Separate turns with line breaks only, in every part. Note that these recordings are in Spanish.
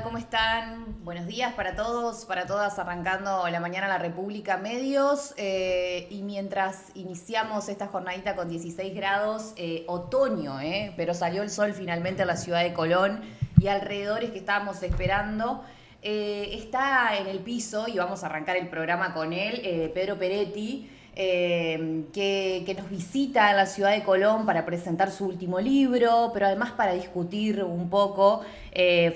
¿Cómo están? Buenos días para todos, para todas, arrancando la mañana la República Medios. Y mientras iniciamos esta jornadita con 16 grados, otoño, pero salió el sol finalmente en la ciudad de Colón y alrededores que estábamos esperando. Está en el piso y vamos a arrancar el programa con él, Pedro Peretti. Que nos visita en la ciudad de Colón para presentar su último libro, pero además para discutir un poco.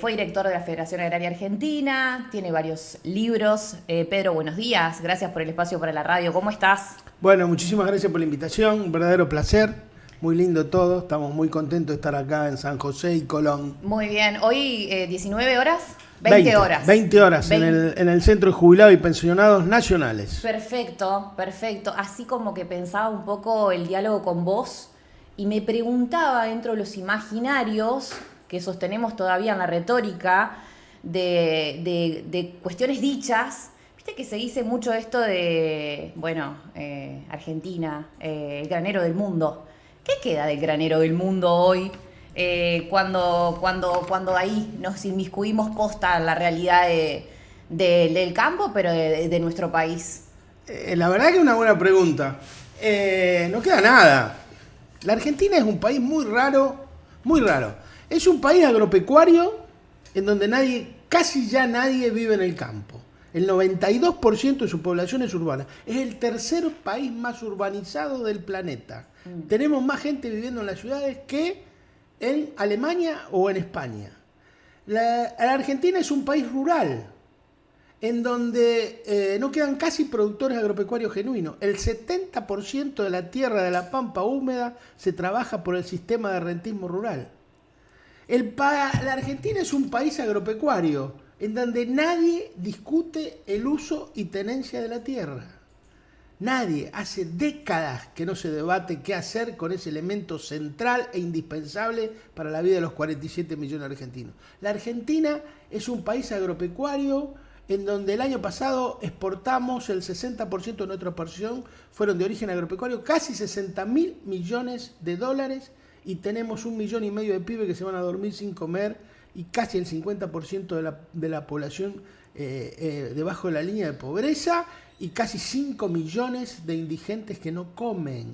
Fue director de la Federación Agraria Argentina, tiene varios libros. Pedro, buenos días, gracias por el espacio para la radio. ¿Cómo estás?
Bueno, muchísimas gracias por la invitación, un verdadero placer, muy lindo todo, estamos muy contentos de estar acá en San José y Colón.
Muy bien, hoy 19 horas, 20 horas.
20 horas 20. En el Centro de Jubilados y Pensionados Nacionales.
Perfecto, perfecto. Así como que pensaba un poco el diálogo con vos y me preguntaba dentro de los imaginarios que sostenemos todavía en la retórica de cuestiones dichas. Viste que se dice mucho esto de, bueno, Argentina, el granero del mundo. ¿Qué queda del granero del mundo hoy? Cuando ahí nos inmiscuimos posta en la realidad del campo, pero de nuestro país.
La verdad que es una buena pregunta. No queda nada. La Argentina es un país muy raro, muy raro. Es un país agropecuario en donde casi ya nadie vive en el campo. El 92% de su población es urbana. Es el tercer país más urbanizado del planeta. Tenemos más gente viviendo en las ciudades que en Alemania o en España. La Argentina es un país rural, en donde no quedan casi productores agropecuarios genuinos. El 70% de la tierra de la pampa húmeda se trabaja por el sistema de rentismo rural. La Argentina es un país agropecuario, en donde nadie discute el uso y tenencia de la tierra. Nadie, hace décadas que no se debate qué hacer con ese elemento central e indispensable para la vida de los 47 millones de argentinos. La Argentina es un país agropecuario en donde el año pasado exportamos el 60% de nuestra exportación fueron de origen agropecuario, casi 60.000 millones de dólares, y tenemos 1,5 millones de pibes que se van a dormir sin comer y casi el 50% de la población debajo de la línea de pobreza, y casi 5 millones de indigentes que no comen.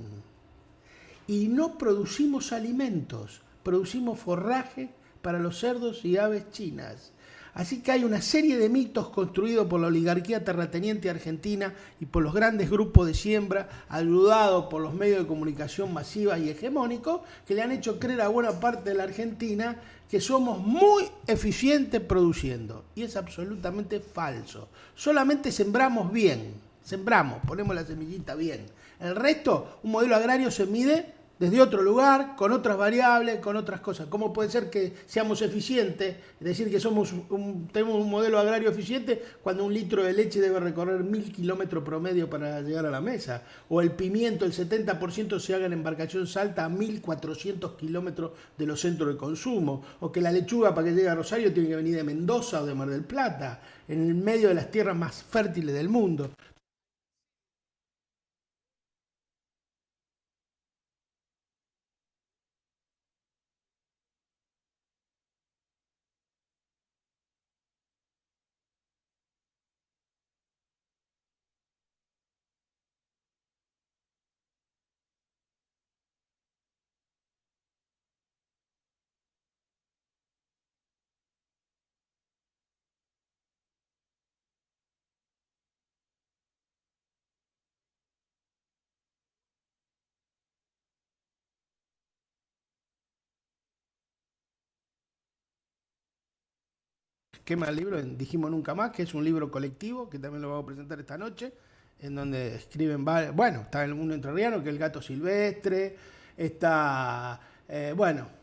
Y no producimos alimentos, producimos forraje para los cerdos y aves chinas. Así que hay una serie de mitos construidos por la oligarquía terrateniente argentina y por los grandes grupos de siembra, ayudados por los medios de comunicación masivas y hegemónicos, que le han hecho creer a buena parte de la Argentina que somos muy eficientes produciendo. Y es absolutamente falso. Solamente sembramos bien, ponemos la semillita bien. El resto, un modelo agrario se mide desde otro lugar, con otras variables, con otras cosas. ¿Cómo puede ser que seamos eficientes? Es decir, que tenemos un modelo agrario eficiente cuando un litro de leche debe recorrer 1.000 kilómetros promedio para llegar a la mesa. O el pimiento, el 70% se haga en embarcación Salta a 1.400 kilómetros de los centros de consumo. O que la lechuga para que llegue a Rosario tiene que venir de Mendoza o de Mar del Plata, en el medio de las tierras más fértiles del mundo. Quema el libro en Dijimos Nunca Más, que es un libro colectivo, que también lo vamos a presentar esta noche, en donde escriben varios, bueno, está el mundo entrerriano, que es El Gato Silvestre, está,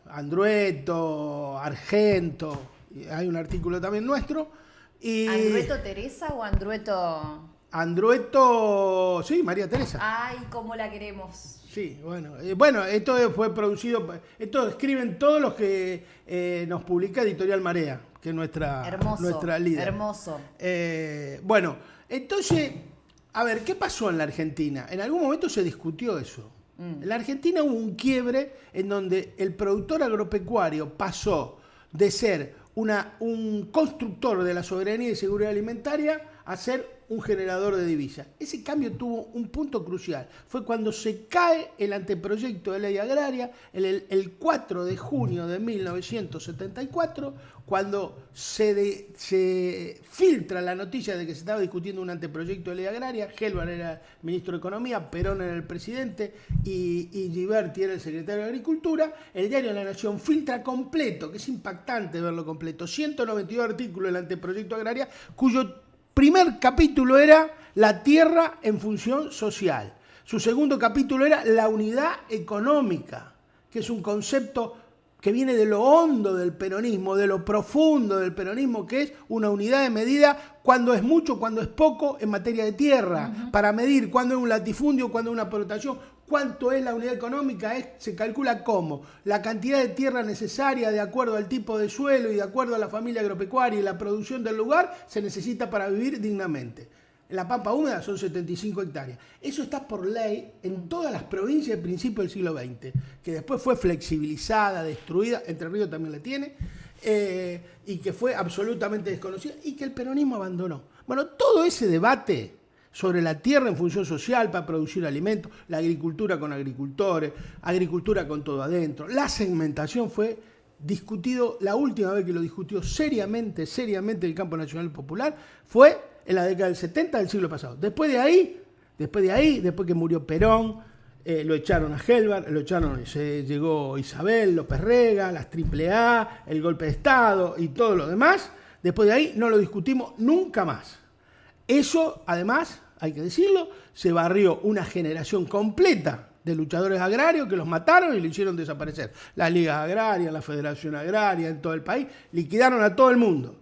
Andrueto, Argento, hay un artículo también nuestro. Y
¿Andrueto Teresa o Andrueto?
Andrueto, sí, María Teresa.
Ay, cómo la queremos.
Sí, bueno, esto fue producido, esto escriben todos los que nos publica Editorial Marea, que es nuestra líder.
Hermoso.
Bueno, entonces, a ver, ¿qué pasó en la Argentina? En algún momento se discutió eso. En la Argentina hubo un quiebre en donde el productor agropecuario pasó de ser un constructor de la soberanía y seguridad alimentaria a ser un generador de divisas. Ese cambio tuvo un punto crucial. Fue cuando se cae el anteproyecto de ley agraria, el 4 de junio de 1974, cuando se filtra la noticia de que se estaba discutiendo un anteproyecto de ley agraria. Helvar era ministro de Economía, Perón era el presidente y Giberti era el secretario de Agricultura. El diario La Nación filtra completo, que es impactante verlo completo, 192 artículos del anteproyecto agraria, cuyo primer capítulo era la tierra en función social. Su segundo capítulo era la unidad económica, que es un concepto que viene de lo hondo del peronismo, de lo profundo del peronismo, que es una unidad de medida cuando es mucho, cuando es poco en materia de tierra, para medir cuándo es un latifundio, cuándo es una explotación, cuánto es la unidad económica, se calcula como la cantidad de tierra necesaria de acuerdo al tipo de suelo y de acuerdo a la familia agropecuaria y la producción del lugar, se necesita para vivir dignamente. En la pampa húmeda son 75 hectáreas. Eso está por ley en todas las provincias de principio del siglo XX, que después fue flexibilizada, destruida, Entre Ríos también la tiene, y que fue absolutamente desconocida y que el peronismo abandonó. Bueno, todo ese debate sobre la tierra en función social para producir alimentos, la agricultura con agricultores, agricultura con todo adentro, la segmentación fue discutido, la última vez que lo discutió seriamente el campo nacional popular fue en la década del 70 del siglo pasado. Después de ahí, después que murió Perón, lo echaron a Helvar, llegó Isabel, López Rega, las AAA, el golpe de Estado y todo lo demás. Después de ahí no lo discutimos nunca más. Eso, además, hay que decirlo, se barrió una generación completa de luchadores agrarios que los mataron y lo hicieron desaparecer. Las ligas agrarias, la Federación Agraria en todo el país, liquidaron a todo el mundo,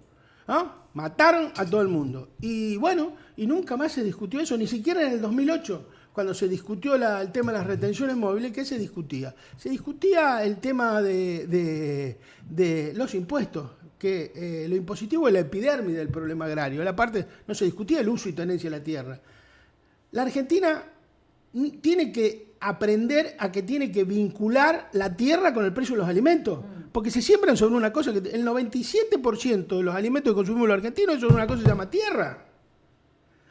¿no? Mataron a todo el mundo. Y bueno, y nunca más se discutió eso, ni siquiera en el 2008, cuando se discutió el tema de las retenciones móviles. ¿Qué se discutía? Se discutía el tema de los impuestos, que lo impositivo es la epidermis del problema agrario. La parte, no se discutía el uso y tenencia de la tierra. La Argentina tiene que aprender a que tiene que vincular la tierra con el precio de los alimentos. Porque se siembran sobre una cosa que el 97% de los alimentos que consumimos los argentinos es sobre una cosa que se llama tierra.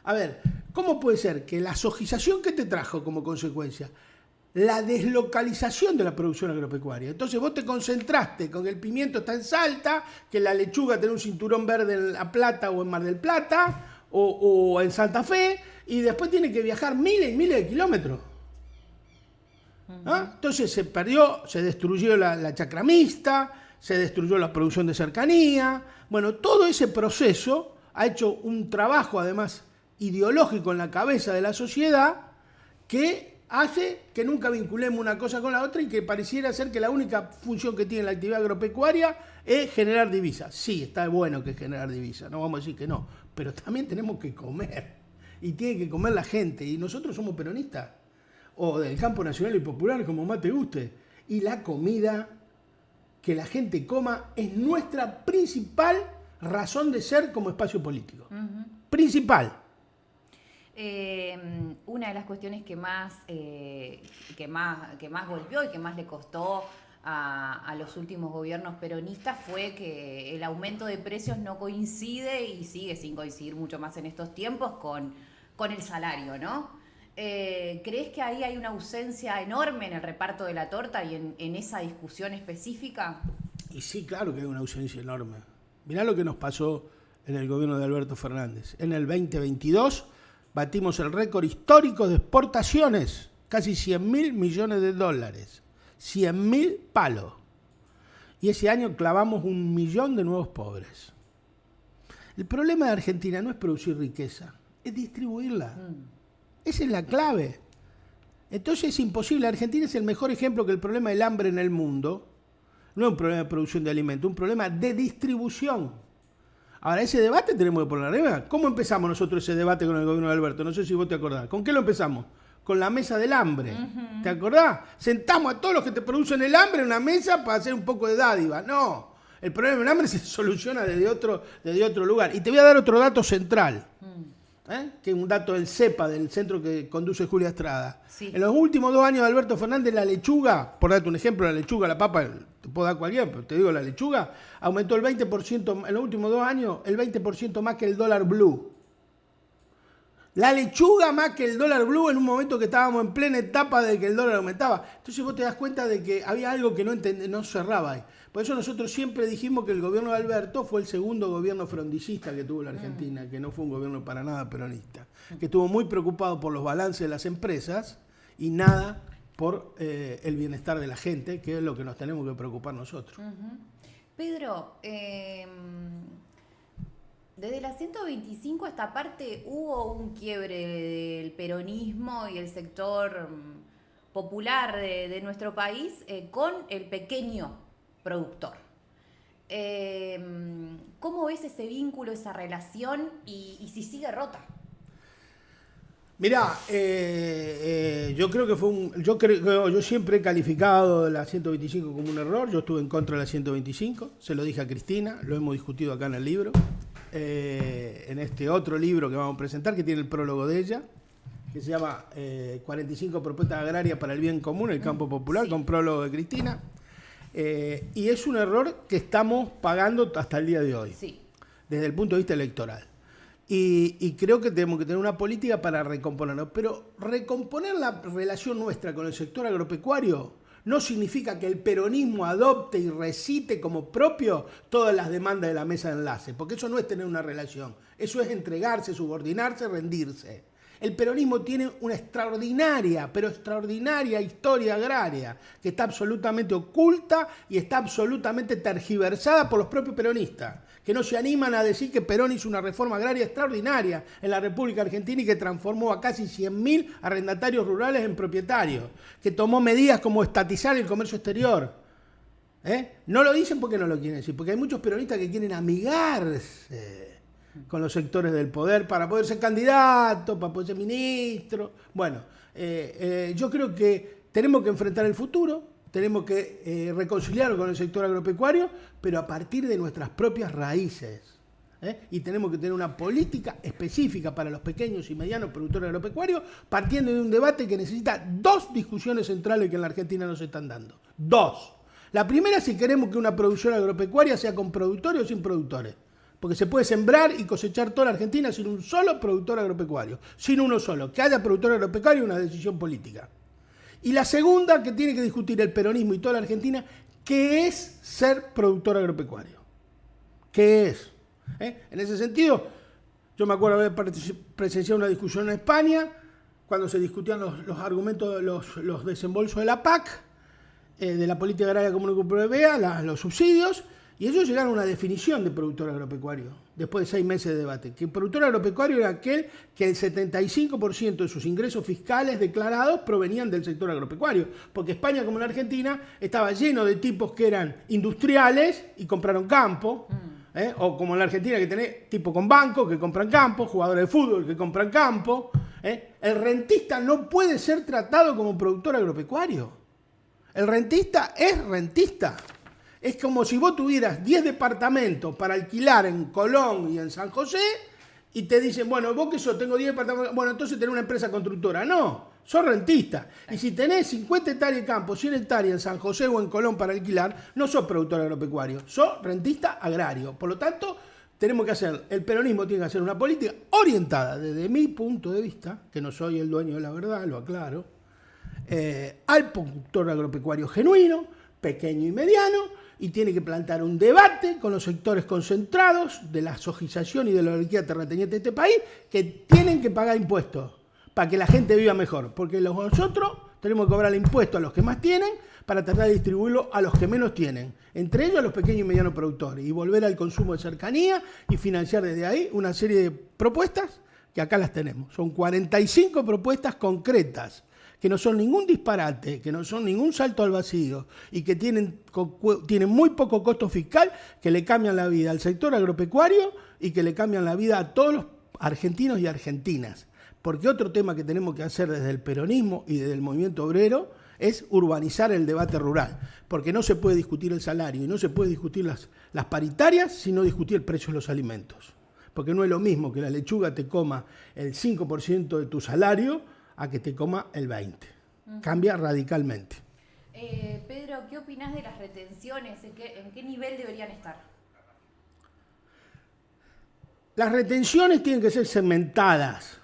A ver, ¿cómo puede ser que la sojización que te trajo como consecuencia? La deslocalización de la producción agropecuaria. Entonces vos te concentraste con que el pimiento está en Salta, que la lechuga tiene un cinturón verde en La Plata o en Mar del Plata o en Santa Fe, y después tiene que viajar miles y miles de kilómetros. ¿Ah? Entonces se perdió, se destruyó la chacra mixta, se destruyó la producción de cercanía. Bueno, todo ese proceso ha hecho un trabajo, además, ideológico en la cabeza de la sociedad que hace que nunca vinculemos una cosa con la otra y que pareciera ser que la única función que tiene la actividad agropecuaria es generar divisas. Sí, está bueno que generar divisas, no vamos a decir que no, pero también tenemos que comer y tiene que comer la gente, y nosotros somos peronistas o del campo nacional y popular, como más te guste, y la comida, que la gente coma, es nuestra principal razón de ser como espacio político. Principal.
Una de las cuestiones que más golpeó y que más le costó a los últimos gobiernos peronistas fue que el aumento de precios no coincide, y sigue sin coincidir mucho más en estos tiempos, con el salario, ¿no? ¿Crees que ahí hay una ausencia enorme en el reparto de la torta y en esa discusión específica?
Y sí, claro que hay una ausencia enorme. Mirá lo que nos pasó en el gobierno de Alberto Fernández. En el 2022 batimos el récord histórico de exportaciones, casi 100.000 millones de dólares. 100.000 palos. Y ese año clavamos 1 millón de nuevos pobres. El problema de Argentina no es producir riqueza, es distribuirla. Esa es la clave. Entonces es imposible. Argentina es el mejor ejemplo que el problema del hambre en el mundo no es un problema de producción de alimentos, un problema de distribución. Ahora, ese debate tenemos que poner arriba. ¿Cómo empezamos nosotros ese debate con el gobierno de Alberto? No sé si vos te acordás. ¿Con qué lo empezamos? Con la mesa del hambre. ¿Te acordás? Sentamos a todos los que te producen el hambre en una mesa para hacer un poco de dádiva. No. El problema del hambre se soluciona desde otro lugar. Y te voy a dar otro dato central. que es un dato del CEPA, del centro que conduce Julia Estrada.
Sí.
En los últimos 2 años de Alberto Fernández, la lechuga, por darte un ejemplo, la lechuga, la papa, te puedo dar cualquiera, pero te digo, la lechuga aumentó el 20%, en los últimos 2 años, el 20% más que el dólar blue. La lechuga más que el dólar blue en un momento que estábamos en plena etapa de que el dólar aumentaba. Entonces vos te das cuenta de que había algo que no cerraba ahí. Por eso nosotros siempre dijimos que el gobierno de Alberto fue el segundo gobierno frondillista que tuvo la Argentina, que no fue un gobierno para nada peronista, que estuvo muy preocupado por los balances de las empresas y nada por el bienestar de la gente, que es lo que nos tenemos que preocupar nosotros.
Pedro, desde la 125 a esta parte hubo un quiebre del peronismo y el sector popular de nuestro país con el pequeño productor. ¿Cómo ves ese vínculo, esa relación y si sigue rota?
Mirá, yo creo que yo siempre he calificado la 125 como un error. Yo estuve en contra de la 125, se lo dije a Cristina, lo hemos discutido acá en el libro. En este otro libro que vamos a presentar, que tiene el prólogo de ella, que se llama 45 propuestas agrarias para el bien común, el campo popular, sí, con prólogo de Cristina. Y es un error que estamos pagando hasta el día de hoy, sí, desde el punto de vista electoral. Y creo que tenemos que tener una política para recomponerlo. Pero recomponer la relación nuestra con el sector agropecuario no significa que el peronismo adopte y recite como propio todas las demandas de la mesa de enlace, porque eso no es tener una relación, eso es entregarse, subordinarse, rendirse. El peronismo tiene una extraordinaria, pero extraordinaria historia agraria, que está absolutamente oculta y está absolutamente tergiversada por los propios peronistas, que no se animan a decir que Perón hizo una reforma agraria extraordinaria en la República Argentina y que transformó a casi 100.000 arrendatarios rurales en propietarios, que tomó medidas como estatizar el comercio exterior. No lo dicen porque no lo quieren decir, porque hay muchos peronistas que quieren amigarse con los sectores del poder para poder ser candidato, para poder ser ministro. Bueno, yo creo que tenemos que enfrentar el futuro, tenemos que reconciliarlo con el sector agropecuario, pero a partir de nuestras propias raíces. Y tenemos que tener una política específica para los pequeños y medianos productores agropecuarios, partiendo de un debate que necesita 2 discusiones centrales que en la Argentina nos están dando. 2. La primera, si queremos que una producción agropecuaria sea con productores o sin productores. Porque se puede sembrar y cosechar toda la Argentina sin un solo productor agropecuario, sin uno solo. Que haya productor agropecuario es una decisión política. Y la segunda, que tiene que discutir el peronismo y toda la Argentina, ¿qué es ser productor agropecuario? ¿Qué es? En ese sentido, yo me acuerdo haber presenciado una discusión en España, cuando se discutían los argumentos, los desembolsos de la PAC, de la Política Agraria Común y Europea, los subsidios, y ellos llegaron a una definición de productor agropecuario, después de 6 meses de debate, que el productor agropecuario era aquel que el 75% de sus ingresos fiscales declarados provenían del sector agropecuario, porque España, como la Argentina, estaba lleno de tipos que eran industriales y compraron campo, o como en la Argentina que tenés tipos con banco que compran campo, jugadores de fútbol que compran campo. El rentista no puede ser tratado como productor agropecuario. El rentista es rentista. Es como si vos tuvieras 10 departamentos para alquilar en Colón y en San José y te dicen, bueno, vos que sos, tengo 10 departamentos, bueno, entonces tenés una empresa constructora. No, sos rentista. Y si tenés 50 hectáreas de campo, 100 hectáreas en San José o en Colón para alquilar, no sos productor agropecuario, sos rentista agrario. Por lo tanto, tenemos que hacer, el peronismo tiene que hacer una política orientada, desde mi punto de vista, que no soy el dueño de la verdad, lo aclaro, al productor agropecuario genuino, pequeño y mediano, y tiene que plantar un debate con los sectores concentrados de la sojización y de la oligarquía terrateniente de este país, que tienen que pagar impuestos para que la gente viva mejor, porque nosotros tenemos que cobrar el impuesto a los que más tienen para tratar de distribuirlo a los que menos tienen, entre ellos a los pequeños y medianos productores, y volver al consumo de cercanía y financiar desde ahí una serie de propuestas que acá las tenemos. Son 45 propuestas concretas, que no son ningún disparate, que no son ningún salto al vacío y que tienen muy poco costo fiscal, que le cambian la vida al sector agropecuario y que le cambian la vida a todos los argentinos y argentinas. Porque otro tema que tenemos que hacer desde el peronismo y desde el movimiento obrero es urbanizar el debate rural, porque no se puede discutir el salario y no se puede discutir las paritarias si no discutir el precio de los alimentos. porque no es lo mismo que la lechuga te coma el 5% de tu salario a que te coma el 20%. Cambia radicalmente.
Pedro, ¿qué opinás de las retenciones? ¿En qué nivel deberían estar?
Las retenciones tienen que ser segmentadas,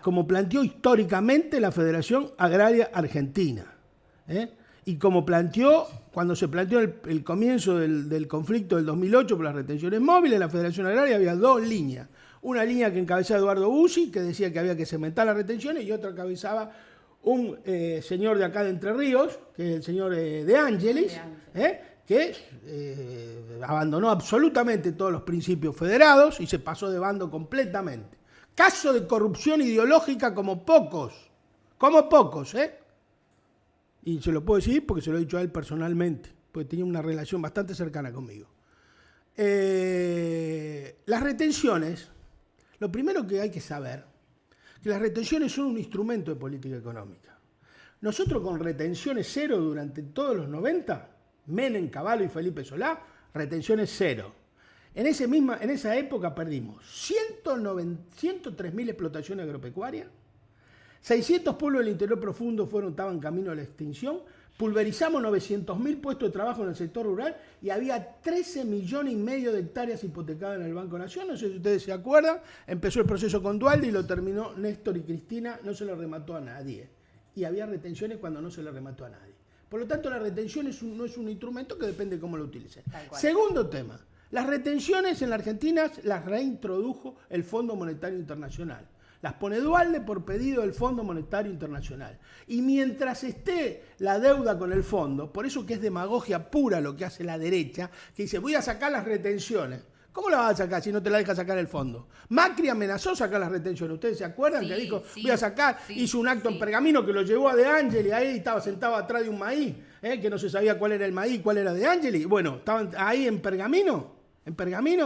como planteó históricamente la Federación Agraria Argentina. Y como planteó, cuando se planteó el comienzo del conflicto del 2008 por las retenciones móviles, la Federación Agraria había dos líneas. Una línea que encabezaba Eduardo Bussi, que decía que había que segmentar las retenciones, y otra encabezaba un señor de acá de Entre Ríos, que es el señor De Angelis, que abandonó absolutamente todos los principios federados y se pasó de bando completamente. Caso de corrupción ideológica como pocos, Y se lo puedo decir porque se lo he dicho a él personalmente, porque tenía una relación bastante cercana conmigo. Las retenciones, lo primero que hay que saber, que las retenciones son un instrumento de política económica. Nosotros con retenciones cero durante todos los 90, Menem, Cavallo y Felipe Solá, retenciones cero. En esa época perdimos 103.000 explotaciones agropecuarias, 600 pueblos del interior profundo estaban camino a la extinción, pulverizamos 900.000 puestos de trabajo en el sector rural y había 13,5 millones de hectáreas hipotecadas en el Banco Nación. No sé si ustedes se acuerdan, empezó el proceso con Dualde y lo terminó Néstor y Cristina, no se lo remató a nadie. Y había retenciones cuando no se le remató a nadie. Por lo tanto, la retención no es un instrumento que depende de cómo lo utilicen. Segundo tema, las retenciones en la Argentina las reintrodujo el Fondo Monetario Internacional. Las pone Dualde por pedido del Fondo Monetario Internacional. Y mientras esté la deuda con el fondo, por eso que es demagogia pura lo que hace la derecha, que dice voy a sacar las retenciones. ¿Cómo la vas a sacar si no te la deja sacar el fondo? Macri amenazó sacar las retenciones. ¿Ustedes se acuerdan? Sí, que dijo, voy a sacar, hizo un acto en Pergamino que lo llevó a De Angeli, ahí estaba sentado atrás de un maíz, que no se sabía cuál era el maíz, cuál era De Angeli. Bueno, estaban ahí en Pergamino,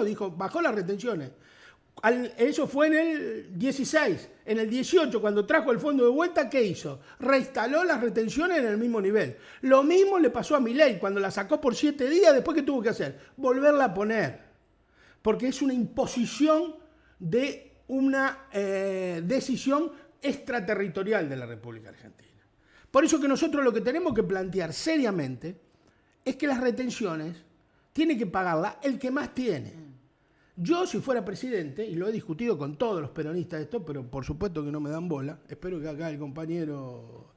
dijo, bajó las retenciones. Eso fue en el 16. En el 18, cuando trajo el fondo de vuelta, ¿qué hizo? Reinstaló las retenciones en el mismo nivel. Lo mismo le pasó a Milei, cuando la sacó por 7 días, después ¿qué tuvo que hacer? Volverla a poner. Porque es una imposición de una decisión extraterritorial de la República Argentina. Por eso que nosotros lo que tenemos que plantear seriamente es que las retenciones tiene que pagarlas el que más tiene. Yo, si fuera presidente, y lo he discutido con todos los peronistas de esto, pero por supuesto que no me dan bola, espero que acá el compañero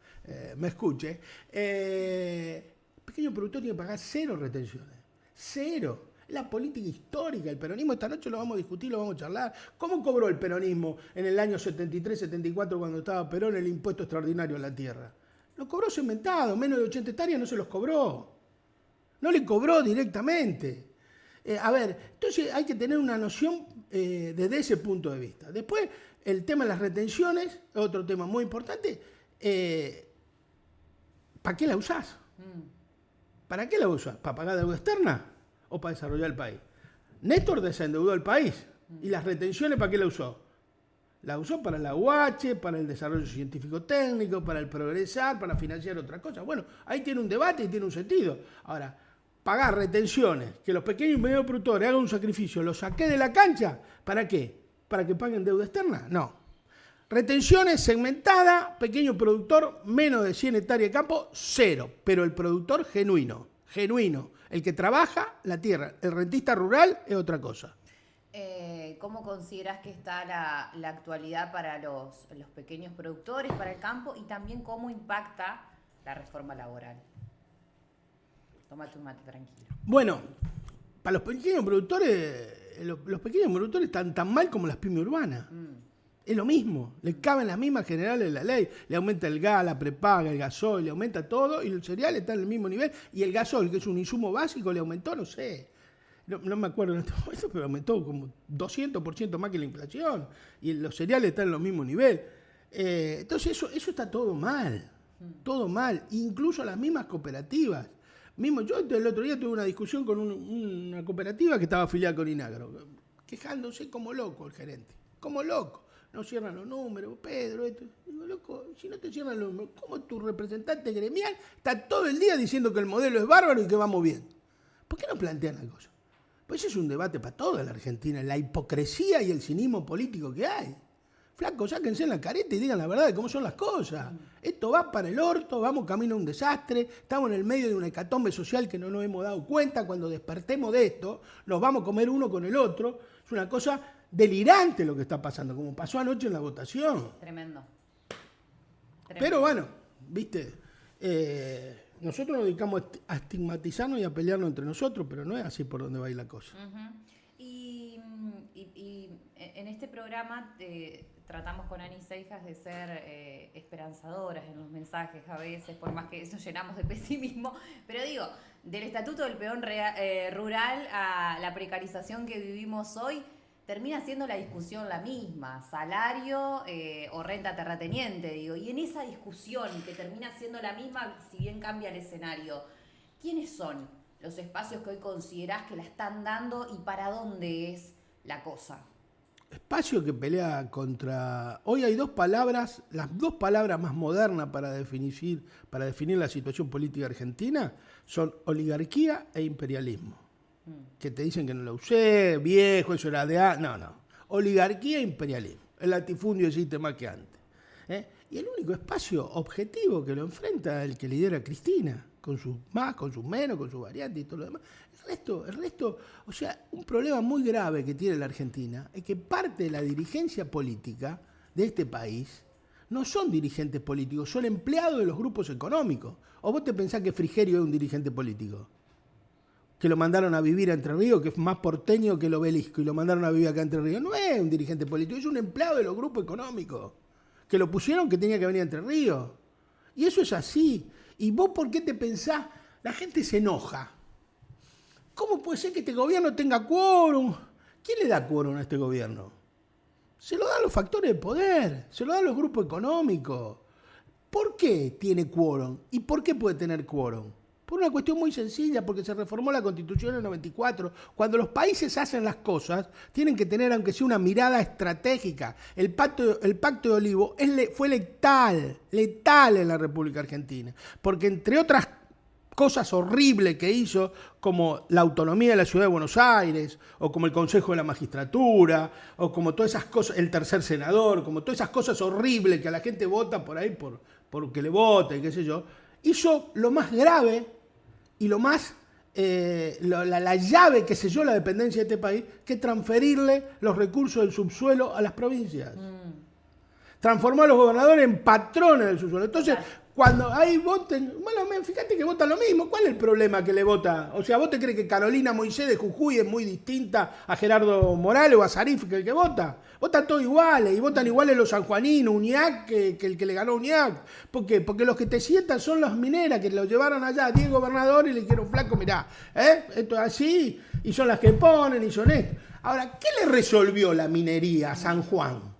me escuche, el pequeño productor tiene que pagar 0 retenciones. 0. La política histórica, el peronismo, esta noche lo vamos a discutir, lo vamos a charlar. ¿Cómo cobró el peronismo en el año 73, 74, cuando estaba Perón, el impuesto extraordinario a la tierra? Lo cobró segmentado, menos de 80 hectáreas no se los cobró. No le cobró directamente. Entonces hay que tener una noción desde ese punto de vista. Después, el tema de las retenciones, otro tema muy importante. ¿Para qué la usás? ¿Para qué la usás? ¿Para pagar deuda externa o para desarrollar el país? Néstor desendeudó el país. ¿Y las retenciones para qué la usó? La usó para la UH, para el desarrollo científico-técnico, para el progresar, para financiar otras cosas. Bueno, ahí tiene un debate y tiene un sentido. Ahora, pagar retenciones, que los pequeños y medios productores hagan un sacrificio, los saqué de la cancha, ¿para qué? ¿Para que paguen deuda externa? No. Retenciones segmentada, pequeño productor, menos de 100 hectáreas de campo, 0. Pero el productor genuino, el que trabaja la tierra, el rentista rural es otra cosa.
¿Cómo consideras que está la actualidad para los pequeños productores, para el campo, y también cómo impacta la reforma laboral? Tómate un mate tranquilo.
Bueno, para los pequeños productores, los pequeños productores están tan mal como las pymes urbanas. Es lo mismo, le caben las mismas generales de la ley. Le aumenta el gas, la prepaga, el gasoil, le aumenta todo y el cereal está en el mismo nivel. Y el gasoil, que es un insumo básico, le aumentó, no sé, no me acuerdo en este momento, pero aumentó como 200% más que la inflación. Y los cereales están en los mismos niveles. Entonces eso está todo mal, incluso las mismas cooperativas. Yo el otro día tuve una discusión con una cooperativa que estaba afiliada con Inagro, quejándose como loco el gerente, como loco. No cierran los números, Pedro, esto. Digo, loco, si no te cierran los números, ¿cómo tu representante gremial está todo el día diciendo que el modelo es bárbaro y que vamos bien? ¿Por qué no plantean la cosa? Pues ese es un debate para toda la Argentina, la hipocresía y el cinismo político que hay. Flaco, sáquense en la careta y digan la verdad de cómo son las cosas. Esto va para el orto, vamos camino a un desastre, estamos en el medio de una hecatombe social que no nos hemos dado cuenta. Cuando despertemos de esto, nos vamos a comer uno con el otro. Es una cosa delirante lo que está pasando, como pasó anoche en la votación.
Tremendo.
Pero bueno, viste, nosotros nos dedicamos a estigmatizarnos y a pelearnos entre nosotros, pero no es así por donde va a ir la cosa.
Y en este programa tratamos con Ani Seijas de ser esperanzadoras en los mensajes a veces, por más que nos llenamos de pesimismo, pero digo, del estatuto del peón rural a la precarización que vivimos hoy, termina siendo la discusión la misma, salario o renta terrateniente, digo, y en esa discusión que termina siendo la misma, si bien cambia el escenario, ¿quiénes son los espacios que hoy considerás que la están dando y para dónde es la cosa?
Espacio que pelea contra... Hoy hay dos palabras, las dos palabras más modernas para definir la situación política argentina son oligarquía e imperialismo. Que te dicen que no lo usé, viejo, eso era de... No. Oligarquía e imperialismo. El latifundio existe más que antes. Y el único espacio objetivo que lo enfrenta es el que lidera Cristina, con sus más, con sus menos, con sus variantes y todo lo demás. El resto, o sea, un problema muy grave que tiene la Argentina es que parte de la dirigencia política de este país no son dirigentes políticos, son empleados de los grupos económicos. ¿O vos te pensás que Frigerio es un dirigente político? Que lo mandaron a vivir a Entre Ríos, que es más porteño que el Obelisco, y lo mandaron a vivir acá a Entre Ríos. No es un dirigente político, es un empleado de los grupos económicos, que lo pusieron que tenía que venir a Entre Ríos. Y eso es así. ¿Y vos por qué te pensás? La gente se enoja. ¿Cómo puede ser que este gobierno tenga quórum? ¿Quién le da quórum a este gobierno? Se lo dan los factores de poder, se lo dan los grupos económicos. ¿Por qué tiene quórum? ¿Y por qué puede tener quórum? Por una cuestión muy sencilla, porque se reformó la Constitución en el 94. Cuando los países hacen las cosas, tienen que tener, aunque sea una mirada estratégica. El pacto de Olivo fue letal en la República Argentina. Porque entre otras cosas horribles que hizo, como la autonomía de la Ciudad de Buenos Aires, o como el Consejo de la Magistratura, o como todas esas cosas, el tercer senador, como todas esas cosas horribles que a la gente vota por ahí por que le vote, qué sé yo, hizo lo más grave y lo más, la llave que selló la dependencia de este país, que transferirle los recursos del subsuelo a las provincias. Transformó a los gobernadores en patrones del subsuelo. Entonces, cuando ahí voten, bueno, fíjate que votan lo mismo. ¿Cuál es el problema que le vota? O sea, ¿vos te crees que Carolina Moisés de Jujuy es muy distinta a Gerardo Morales o a Sarif que el que vota? Votan todos iguales, y votan iguales los sanjuaninos, Uñac, que el que le ganó Uñac. ¿Por qué? Porque los que te sientan son las mineras que lo llevaron allá a 10 gobernadores y le dijeron, flaco, mirá, esto es así, y son las que ponen, y son esto. Ahora, ¿qué le resolvió la minería a San Juan?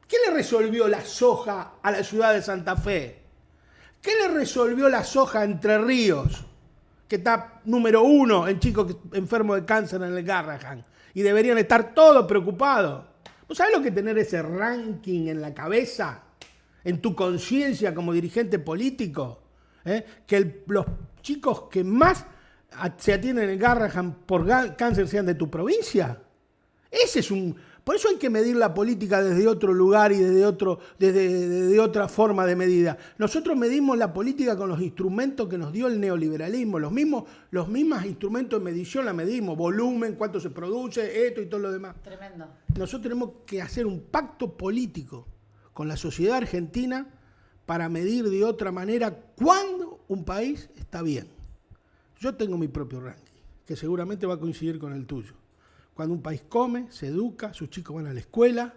¿Qué le resolvió la soja a la ciudad de Santa Fe? ¿Qué le resolvió la soja a Entre Ríos, que está número 1 en chicos enfermos de cáncer en el Garrahan? Y deberían estar todos preocupados. ¿Vos sabés lo que es tener ese ranking en la cabeza, en tu conciencia como dirigente político? Que los chicos que más se atienden en el Garrahan por cáncer sean de tu provincia. Ese es Por eso hay que medir la política desde otro lugar y desde otra forma de medida. Nosotros medimos la política con los instrumentos que nos dio el neoliberalismo. Los mismos instrumentos de medición la medimos. Volumen, cuánto se produce, esto y todo lo demás.
Tremendo.
Nosotros tenemos que hacer un pacto político con la sociedad argentina para medir de otra manera cuándo un país está bien. Yo tengo mi propio ranking, que seguramente va a coincidir con el tuyo. Cuando un país come, se educa, sus chicos van a la escuela,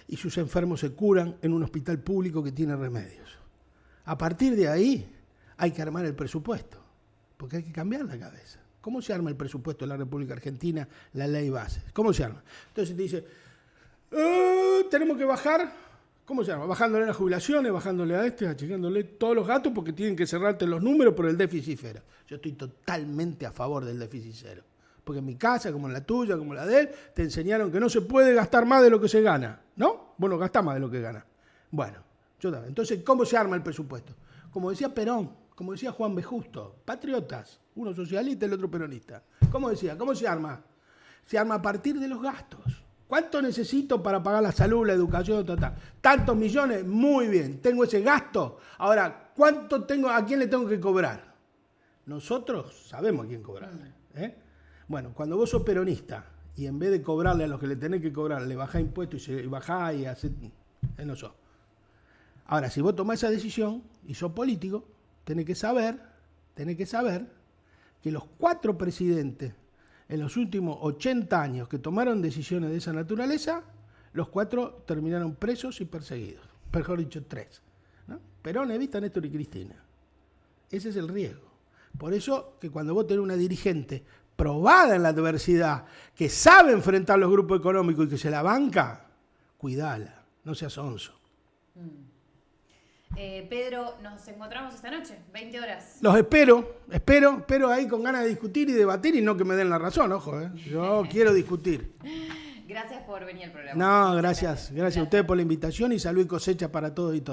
y sus enfermos se curan en un hospital público que tiene remedios. A partir de ahí hay que armar el presupuesto, porque hay que cambiar la cabeza. ¿Cómo se arma el presupuesto de la República Argentina, la ley base? ¿Cómo se arma? Entonces te dice, tenemos que bajar. ¿Cómo se arma? Bajándole las jubilaciones, bajándole a achicándole todos los gastos, porque tienen que cerrarte los números por el déficit cero. Yo estoy totalmente a favor del déficit cero. Porque en mi casa, como en la tuya, como la de él, te enseñaron que no se puede gastar más de lo que se gana, ¿no? Vos no gastás más de lo que gana. Bueno, yo también. Entonces, ¿cómo se arma el presupuesto? Como decía Perón, como decía Juan B. Justo, patriotas, Uno socialista, el otro peronista. ¿Cómo decía? ¿Cómo se arma? Se arma a partir de los gastos. ¿Cuánto necesito para pagar la salud, la educación, tantos millones? Muy bien, tengo ese gasto. Ahora, ¿cuánto tengo? ¿A quién le tengo que cobrar? Nosotros sabemos a quién cobrarle. Bueno, cuando vos sos peronista y en vez de cobrarle a los que le tenés que cobrar, le bajás impuestos y bajás y hacés... no sos. Ahora, si vos tomás esa decisión y sos político, tenés que saber que los 4 presidentes en los últimos 80 años que tomaron decisiones de esa naturaleza, los 4 terminaron presos y perseguidos. Mejor dicho, 3. ¿No? Perón, Evita, Néstor y Cristina. Ese es el riesgo. Por eso que cuando vos tenés una dirigente probada en la adversidad, que sabe enfrentar los grupos económicos y que se la banca, cuidala, no seas onzo.
Pedro, nos encontramos esta noche, 20 horas.
Los espero ahí con ganas de discutir y debatir y no que me den la razón, ojo, yo quiero discutir.
Gracias por venir al programa.
No, gracias a ustedes por la invitación y salud y cosecha para todos y todas.